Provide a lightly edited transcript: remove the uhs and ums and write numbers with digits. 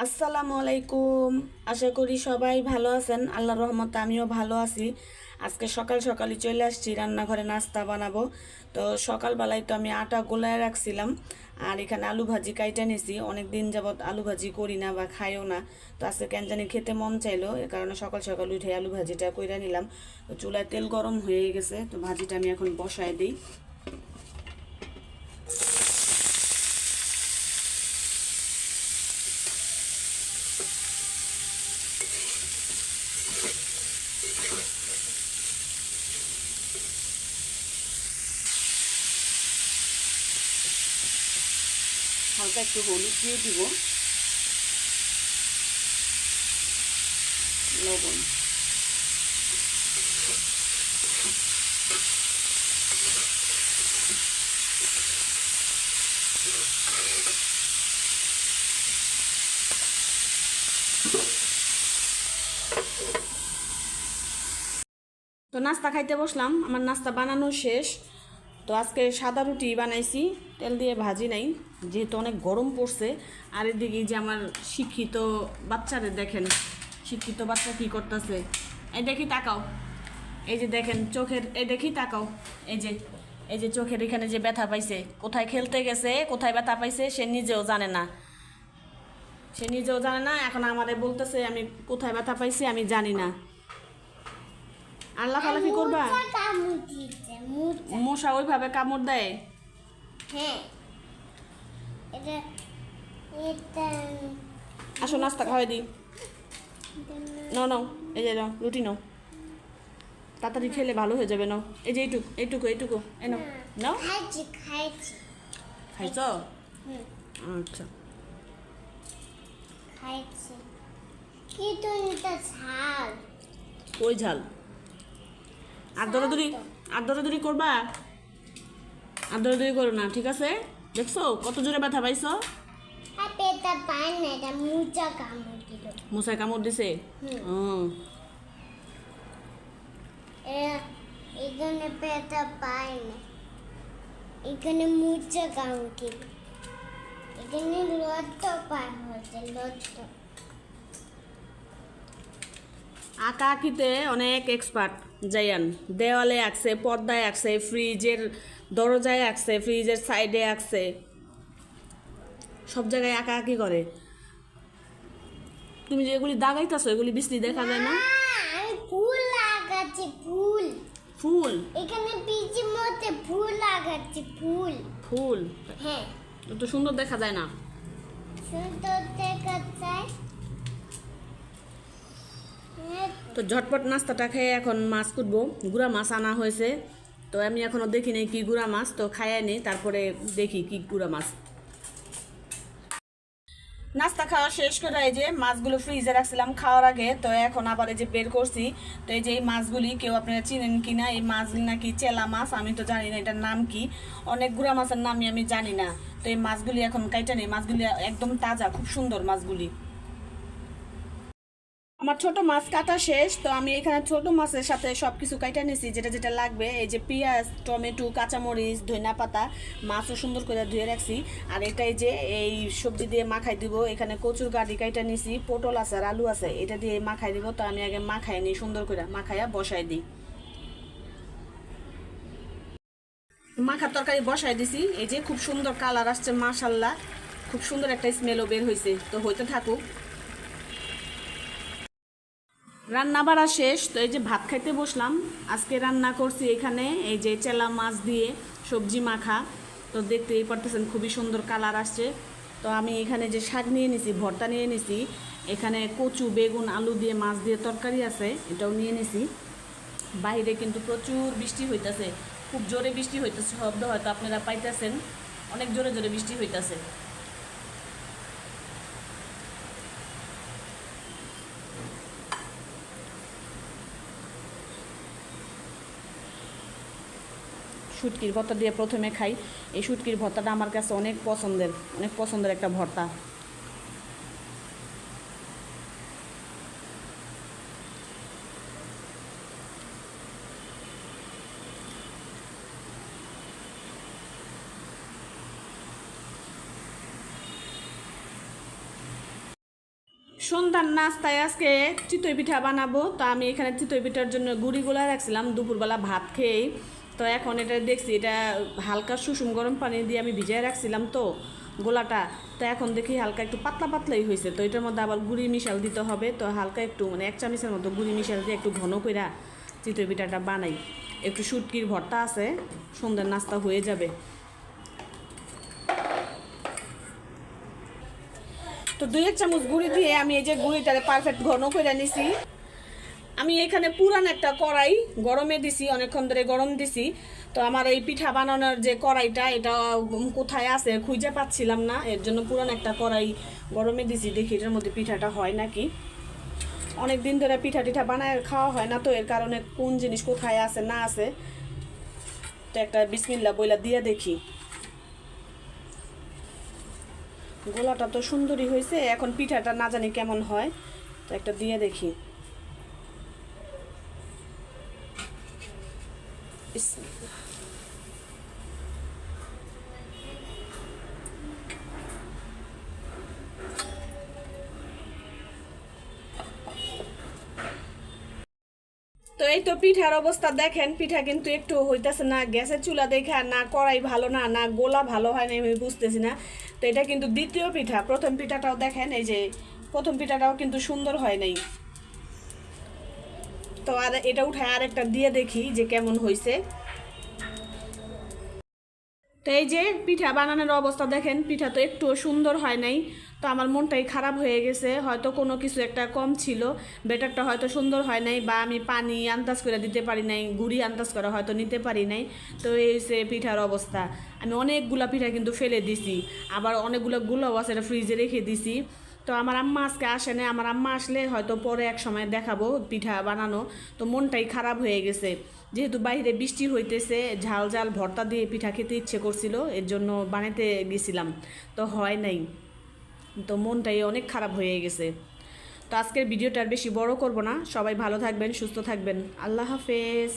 আসসালামু আলাইকুম। আশা করি সবাই ভালো আছেন। আল্লাহর রহমতে আমিও ভালো আছি। আজকে সকাল সকালই চলে আসছি রান্নাঘরে নাস্তা বানাবো। তো সকালবেলায় তো আমি আটা গোলায় রাখছিলাম, আর এখানে আলু ভাজি কাইটা নিয়েছি। অনেক দিন যাবৎ আলু ভাজি করি না বা খাইও না, তো আজকে কেন জানি খেতে মন চাইলো, এ কারণে সকাল সকাল উঠে আলু ভাজিটা কইরা নিলাম। তো চুলায় তেল গরম হয়ে গেছে, তো ভাজিটা আমি এখন বসায় দিই। হালকা একটু হলুদ দিয়ে দিব, লবণ। তো নাস্তা খাইতে বসলাম, আমার নাস্তা বানানো শেষ। তো আজকে সাদা রুটি বানাইছি, তেল দিয়ে ভাজি নাই, যেহেতু অনেক গরম পড়ছে। আর এদিকে যে আমার শিক্ষিত বাচ্চাদের দেখেন, শিক্ষিত বাচ্চা কি করতেছে, এই দেখি তাকাও। এই যে দেখেন চোখের, এই দেখি তাকাও। এই যে এই যে চোখের এখানে যে ব্যথা পাইছে, কোথায় খেলতে গেছে, কোথায় ব্যথা পাইছে সে নিজেও জানে না। সে নিজেও জানে না, এখন আমাদের বলতেছে আমি কোথায় ব্যথা পাইছি আমি জানি না। আর লাফালাফি করবা? মশা ওইভাবে কামড় দেয়? হ্যাঁ, এটা এটা আসো নাস্তা খাওয়াই দিই। নাও নাও, এই যে নাও রুটি নাও, তাড়াতাড়ি খেলে ভালো হয়ে যাবে। নাও, এই যে এইটুকু এইটুকু এইটুকু এই নাও। নাও, খাইছি খাইছ? আচ্ছা, খাইছি কিন্তু এটা ঝাল। ওই ঝাল। আর দৌড়াদৌড়ি, আর দৌড়াদৌড়ি করবা? আর দৌড়াদৌড়ি করো না, ঠিক আছে? দেখছো কত জোরে ব্যথা পাইছো? আর পেটটা পায় না, এটা মুচা কামড় দিল। মশায় কামড় দিছে? হুম। এখানে পেটটা পায় না, এখানে মুচা কামড় দিল। এখানে লট পায় হচ্ছে লট। আঁকা আঁকিতে অনেক এক্সপার্ট জায়ান। দেওয়ালে আঁকছে, পর্দায় আঁকছে, ফ্রিজের দরজায় আঁকছে, ফ্রিজের সাইডে আঁকছে, সব জায়গায় আঁকা আঁকি করে। তুমি যে এগুলি দাগাইতেছো, এগুলি বিশ্রী দেখা যায় না? আমি ফুল লাগাচ্ছি, ফুল। ফুল? এখানে পিচির মধ্যে ফুল লাগাচ্ছি, ফুল। ফুল? হ্যাঁ, তো সুন্দর দেখা যায় না। সুন্দর দেখা যায়। তো ঝটপট নাস্তাটা খেয়ে এখন মাছ কুটবো। গুড়া মাছ আনা হয়েছে, তো আমি এখনো দেখি নাই কি গুড়া মাছ, তো খাইয়ে নিই তারপরে দেখি কি গুড়া মাছ। নাস্তা খাওয়া শেষ করে এই যে মাছগুলো ফ্রিজে রাখছিলাম খাওয়ার আগে, তো এখন আবার এই যে বের করছি। তো এই যে এই মাছগুলি কেউ আপনারা চিনেন কিনা, এই মাছগুলি নাকি চেলা মাছ, আমি তো জানি না এটার নাম কি। অনেক গুড়া মাছের নামই আমি জানি না। তো এই মাছগুলি এখন কাইটা নেই, মাছগুলি একদম তাজা, খুব সুন্দর মাছগুলি। আমার ছোট মাছ কাটা শেষ, তো আমি এখানে ছোট মাছের সাথে সব কিছু কাটা নিছি যেটা যেটা লাগবে। এই যে পেঁয়াজ, টমেটো, কাঁচামরিচ, ধনিয়া পাতা, মাছও সুন্দর করে ধুয়ে রাখছি। আর এটাই যে এই সবজি দিয়ে মাখাই দিব। এখানে কচুর গাড়ি কাটা নিছি, পটল আছে আর আলু আছে, এটা দিয়ে মাখাই দিব। তো আমি আগে মাখাই নিই, সুন্দর করে মাখাইয়া বসাই দিই। মাখার তরকারি বসাই দিছি, এই যে খুব সুন্দর কালার আসছে মাশাল্লাহ, খুব সুন্দর একটা স্মেলও বের হয়েছে। তো হইতে থাকুক। রান্না বাড়া শেষ, তো এই যে ভাত খাইতে বসলাম। আজকে রান্না করছি এখানে এই যে চেলা মাছ দিয়ে সবজি মাখা। তো দেখতেই পারতেছেন খুবই সুন্দর কালার আসছে। তো আমি এখানে যে শাক নিয়ে নিছি, ভর্তা নিয়ে নিছি, এখানে কচু, বেগুন, আলু দিয়ে মাছ দিয়ে তরকারি আছে, এটাও নিয়ে নিছি। বাইরে কিন্তু প্রচুর বৃষ্টি হইতেছে, খুব জোরে বৃষ্টি হইতেছে, শব্দ হয়তো আপনারা পাইতেছেন, অনেক জোরে জোরে বৃষ্টি হইতেছে। শুটকির ভর্তা দিয়ে প্রথমে খাই। এই শুটকির ভর্তাটা আমার কাছে অনেক পছন্দের, অনেক পছন্দের একটা ভর্তা। সন্ধ্যার নাস্তায় আজকে চিতই পিঠা বানাবো। তো আমি এখানে চিতই পিঠার জন্য গুঁড়িগুলা রাখছিলাম দুপুরবেলা ভাত খেয়েই। তো এখন এটা দেখছি এটা হালকা সুষুম গরম পানি দিয়ে আমি ভিজিয়ে রাখছিলাম তো গোলাটা। তো এখন দেখি হালকা একটু পাতলা পাতলাই হয়েছে। তো এটার মধ্যে আবার গুঁড়ি মিশাল দিতে হবে। তো হালকা একটু মানে 1 চামচের মতো গুঁড়ি মিশাল দিয়ে একটু ঘন কইরা চিতই পিঠাটা বানাই। একটু শুটকির ভর্তা আছে, সন্ধ্যার নাস্তা হয়ে যাবে। তো 2-1 চামচ গুঁড়ি দিয়ে আমি এই যে গুঁড়িটারে পারফেক্ট ঘন করে নিছি। আমি এখানে পুরান একটা কড়াই গরমে দিছি, অনেকক্ষণ ধরে গরম দিছি। তো আমার এই পিঠা বানানোর যে কড়াইটা এটা কোথায় আছে খুঁজে পাচ্ছিলাম না, এর জন্য পুরান একটা কড়াই গরমে দিছি। দেখি এটার মধ্যে পিঠাটা হয় নাকি। অনেক দিন ধরে পিঠা টিঠা বানায় খাওয়া হয় না, তো এর কারণে কোন জিনিস কোথায় আছে না আছে। তো একটা বিসমিল্লাহ বইলা দিয়ে দেখি। গোলাটা তো সুন্দরই হয়েছে, এখন পিঠাটা না জানি কেমন হয়। তো একটা দিয়ে দেখি। বিসমিল্লাহ। তো এই তো পিঠার অবস্থা দেখেন, পিঠা কিন্তু একটু হইতেছে না। গ্যাসের চুলা দেখা না কড়াই ভালো না, না গোলা ভালো হয় না, আমি বুঝতেছি না। তো এটা কিন্তু দ্বিতীয় পিঠা। প্রথম পিঠাটাও দেখেন, এই যে প্রথম পিঠাটাও কিন্তু সুন্দর হয় নাই। তো আর এটা উঠায় আরেকটা দিয়ে দেখি যে কেমন হয়েছে। তো এই যে পিঠা বানানোর অবস্থা দেখেন, পিঠা তো একটুও সুন্দর হয় নাই। তো আমার মনটাই খারাপ হয়ে গেছে, হয়তো কোনো কিছু একটা কম ছিল, ব্যাটারটা হয়তো সুন্দর হয় নাই, বা আমি পানি আন্দাজ করে দিতে পারি নাই, গুড়ি আন্দাজ করে হয়তো নিতে পারি নাই। তো এই হচ্ছে পিঠার অবস্থা। আমি অনেকগুলা পিঠা কিন্তু ফেলে দিছি, আবার অনেকগুলো গুলাও আছে এটা ফ্রিজে রেখে দিছি। তো আমার আম্মা আজকে আসে না, আমার আম্মা আসলে হয়তো পরে এক সময় দেখাবো পিঠা বানানো। তো মনটাই খারাপ হয়ে গেছে, যেহেতু বাইরে বৃষ্টি হইতেছে, ঝাল ঝাল ভর্তা দিয়ে পিঠা খেতে ইচ্ছে করছিল, এর জন্য বানাতে গেছিলাম। তো হয় নাই, তো মনটাই অনেক খারাপ হয়ে গেছে। তো আজকের ভিডিওটা আর বেশি বড় করব না। সবাই ভালো থাকবেন, সুস্থ থাকবেন। আল্লাহ হাফেজ।